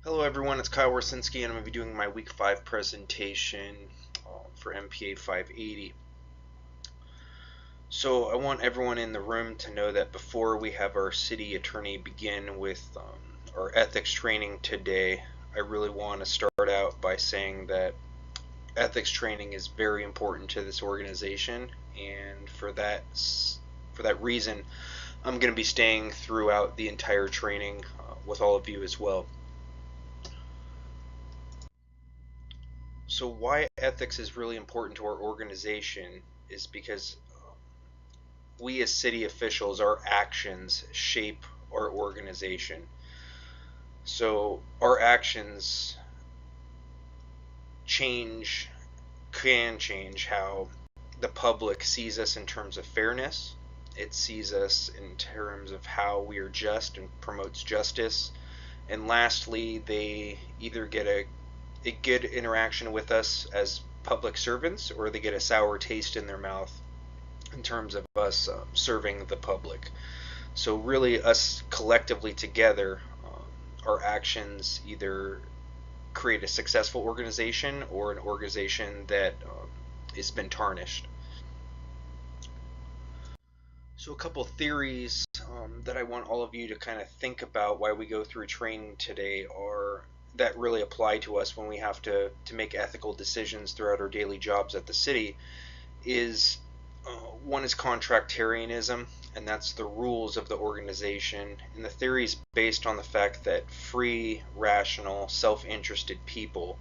Hello everyone, it's Kyle Warsinski and I'm going to be doing my week 5 presentation for MPA 580. So I want everyone in the room to know that before we have our city attorney begin with our ethics training today, I really want to start out by saying that ethics training is very important to this organization, and for that reason I'm going to be staying throughout the entire training with all of you as well. So why ethics is really important to our organization is because we as city officials, our actions shape our organization. So our actions can change how the public sees us in terms of fairness. It sees us in terms of how we are just and promotes justice. And lastly, they either get a good interaction with us as public servants, or they get a sour taste in their mouth in terms of us serving the public. So really, us collectively together, our actions either create a successful organization or an organization that has been tarnished. So a couple theories that I want all of you to kind of think about why we go through training today are that really apply to us when we have to make ethical decisions throughout our daily jobs at the city is one is contractarianism, and that's the rules of the organization. And the theory is based on the fact that free, rational, self-interested people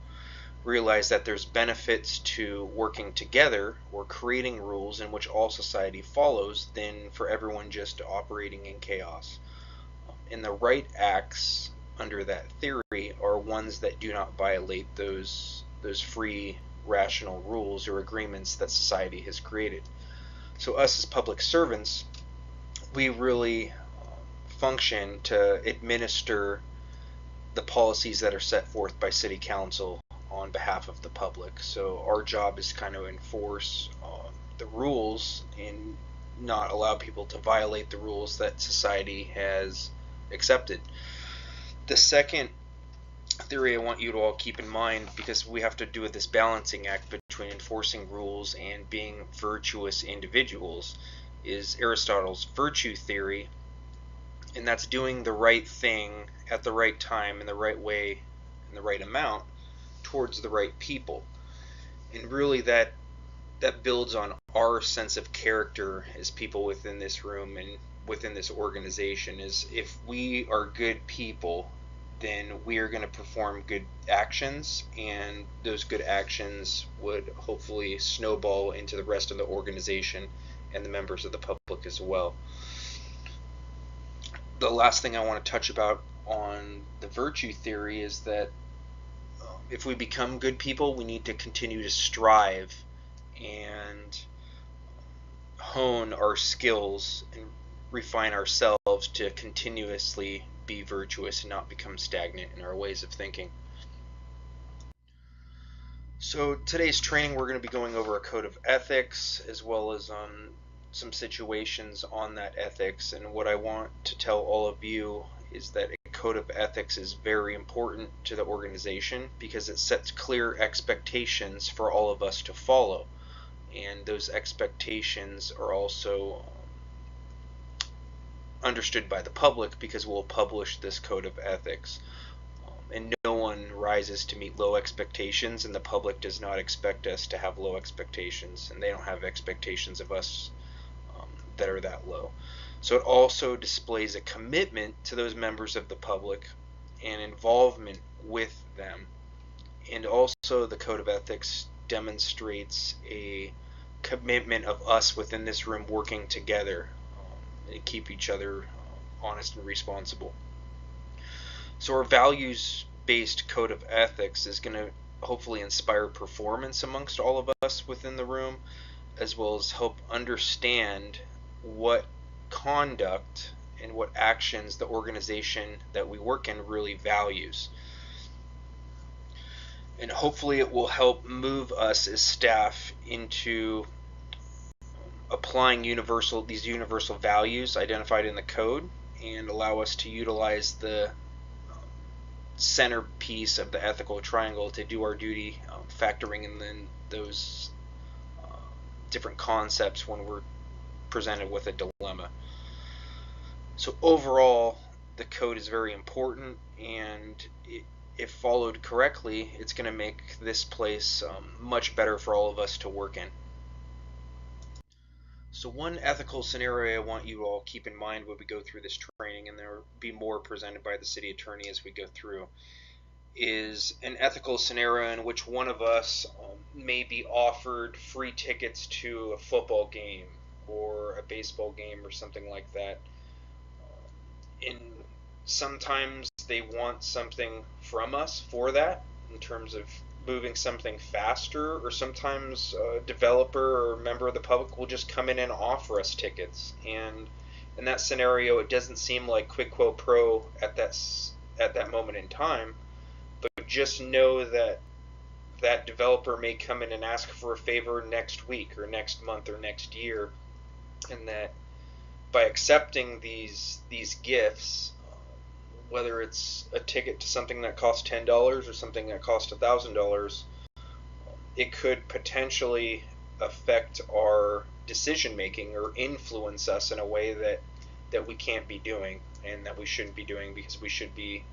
realize that there's benefits to working together or creating rules in which all society follows than for everyone just operating in chaos. And the right acts under that theory are ones that do not violate those free, rational rules or agreements that society has created. So us as public servants, we really function to administer the policies that are set forth by city council on behalf of the public. So our job is kind of enforce the rules and not allow people to violate the rules that society has accepted. The second theory I want you to all keep in mind, because we have to do this balancing act between enforcing rules and being virtuous individuals, is Aristotle's virtue theory, and that's doing the right thing at the right time in the right way in the right amount towards the right people. And really that builds on our sense of character as people within this room and within this organization. Is if we are good people, then we are going to perform good actions, and those good actions would hopefully snowball into the rest of the organization and the members of the public as well. The last thing I want to touch about on the virtue theory is that if we become good people, we need to continue to strive and hone our skills and refine ourselves to continuously be virtuous and not become stagnant in our ways of thinking. So today's training, we're going to be going over a code of ethics as well as some situations on that ethics. And what I want to tell all of you is that a code of ethics is very important to the organization because it sets clear expectations for all of us to follow. And those expectations are also understood by the public because we'll publish this code of ethics. And no one rises to meet low expectations, and the public does not expect us to have low expectations, and they don't have expectations of us that are that low. So it also displays a commitment to those members of the public and involvement with them. And also the code of ethics demonstrates a commitment of us within this room working together and keep each other honest and responsible. So our values-based code of ethics is going to hopefully inspire performance amongst all of us within the room, as well as help understand what conduct and what actions the organization that we work in really values. And hopefully it will help move us as staff into applying these universal values identified in the code and allow us to utilize the centerpiece of the ethical triangle to do our duty, factoring in then those different concepts when we're presented with a dilemma. So overall, the code is very important, and if followed correctly, it's going to make this place much better for all of us to work in. So one ethical scenario I want you all keep in mind when we go through this training, and there will be more presented by the city attorney as we go through, is an ethical scenario in which one of us may be offered free tickets to a football game or a baseball game or something like that. And sometimes they want something from us for that, in terms of moving something faster, or sometimes a developer or member of the public will just come in and offer us tickets. And in that scenario, it doesn't seem like quid pro quo at that moment in time, but just know that that developer may come in and ask for a favor next week or next month or next year, and that by accepting these gifts, whether it's a ticket to something that costs $10 or something that costs $1,000, it could potentially affect our decision making or influence us in a way that we can't be doing and that we shouldn't be doing, because we should be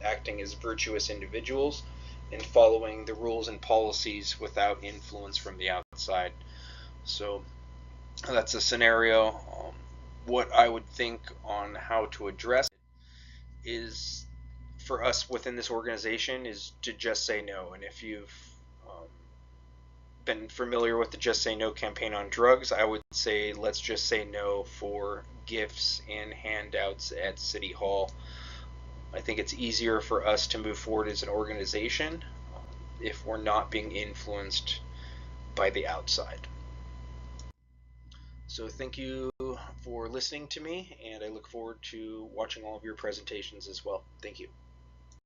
acting as virtuous individuals and following the rules and policies without influence from the outside. So that's a scenario. What I would think on how to address it is, for us within this organization, is to just say no. And if you've been familiar with the Just Say No campaign on drugs, I would say let's just say no for gifts and handouts at City Hall. I think it's easier for us to move forward as an organization if we're not being influenced by the outside. So thank you for listening to me, and I look forward to watching all of your presentations as well. Thank you.